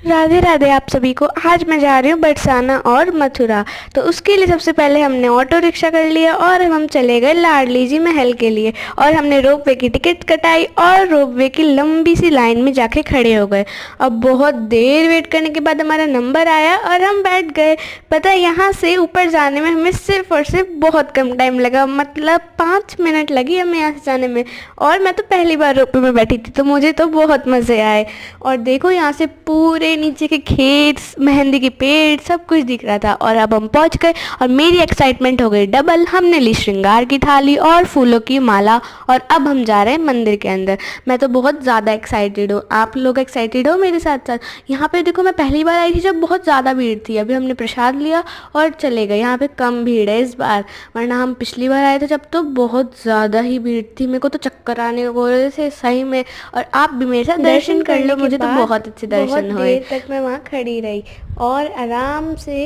राधे राधे आप सभी को। आज मैं जा रही हूँ बरसाना और मथुरा। तो उसके लिए सबसे पहले हमने ऑटो रिक्शा कर लिया और हम चले गए लाडली जी महल के लिए। और हमने रोपवे की टिकट कटाई और रोपवे की लंबी सी लाइन में जाके खड़े हो गए। अब बहुत देर वेट करने के बाद हमारा नंबर आया और हम बैठ गए। पता है, यहाँ से ऊपर जाने में हमें सिर्फ और सिर्फ बहुत कम टाइम लगा, मतलब 5 मिनट लगी हमें यहाँ से जाने में। और मैं तो पहली बार रोपवे में बैठी थी, तो मुझे तो बहुत मज़े आए। और देखो, यहाँ से पूरे नीचे के खेत, मेहंदी के पेड़, सब कुछ दिख रहा था। और अब हम पहुंच गए और मेरी एक्साइटमेंट हो गई डबल। हमने ली श्रृंगार की थाली और फूलों की माला और अब हम जा रहे हैं मंदिर के अंदर। मैं तो बहुत ज़्यादा एक्साइटेड हूँ। आप लोग एक्साइटेड हो मेरे साथ साथ? यहाँ पे देखो, मैं पहली बार आई थी जब बहुत ज़्यादा भीड़ थी। अभी हमने प्रसाद लिया और चले गए। यहाँ पे कम भीड़ है इस बार, वरना हम पिछली बार आए थे जब तो बहुत ज़्यादा ही भीड़ थी। मेरे को तो चक्कर आने को रहे थे सही में। और आप भी मेरे साथ दर्शन कर लो, मुझे तो बहुत अच्छे दर्शन हुए। तक मैं वहाँ खड़ी रही और आराम से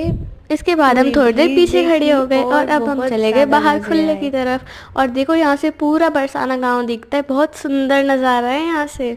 इसके बाद हम थोड़ी देर पीछे खड़े हो गए और अब हम चले गए बाहर खुले की तरफ। और देखो, यहाँ से पूरा बरसाना गांव दिखता है। बहुत सुंदर नज़ारा है यहाँ से।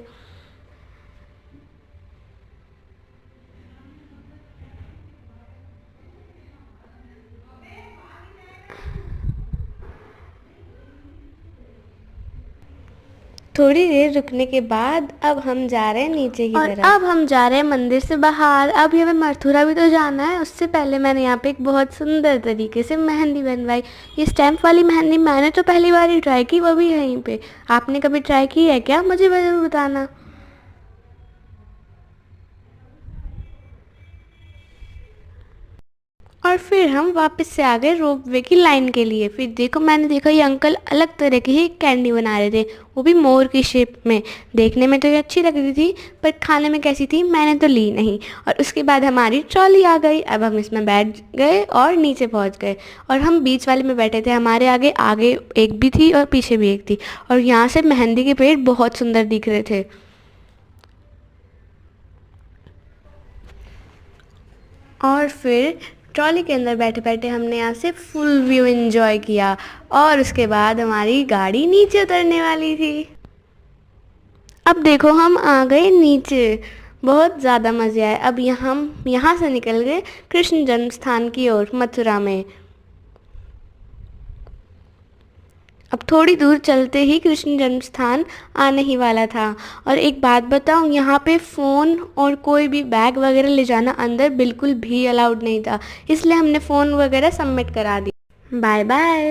थोड़ी देर रुकने के बाद अब हम जा रहे हैं नीचे की तरफ। अब हम जा रहे हैं मंदिर से बाहर। अभी हमें मथुरा भी तो जाना है। उससे पहले मैंने यहाँ पे एक बहुत सुंदर तरीके से मेहंदी बनवाई। ये स्टैम्प वाली मेहंदी मैंने तो पहली बार ही ट्राई की, वो भी यहीं पे। आपने कभी ट्राई की है क्या? मुझे ज़रूर बताना। और फिर हम वापस से आ गए रोपवे की लाइन के लिए। फिर देखो, मैंने देखा ये अंकल अलग तरह की ही कैंडी बना रहे थे, वो भी मोर की शेप में। देखने में तो ये अच्छी लग रही थी, पर खाने में कैसी थी मैंने तो ली नहीं। और उसके बाद हमारी ट्रॉली आ गई। अब हम इसमें बैठ गए और नीचे पहुंच गए। और हम बीच वाले में बैठे थे। हमारे आगे आगे एक भी थी और पीछे भी एक थी। और यहाँ से मेहंदी के पेड़ बहुत सुंदर दिख रहे थे। और फिर ट्रॉली के अंदर बैठे बैठे हमने यहाँ से फुल व्यू एंजॉय किया। और उसके बाद हमारी गाड़ी नीचे उतरने वाली थी। अब देखो, हम आ गए नीचे। बहुत ज़्यादा मज़े आए। अब हम यहाँ से निकल गए कृष्ण जन्म स्थान की ओर, मथुरा में। अब थोड़ी दूर चलते ही कृष्ण जन्म स्थान आने ही वाला था। और एक बात बताऊं, यहाँ पे फ़ोन और कोई भी बैग वगैरह ले जाना अंदर बिल्कुल भी अलाउड नहीं था, इसलिए हमने फ़ोन वगैरह सबमिट करा दी। Bye bye.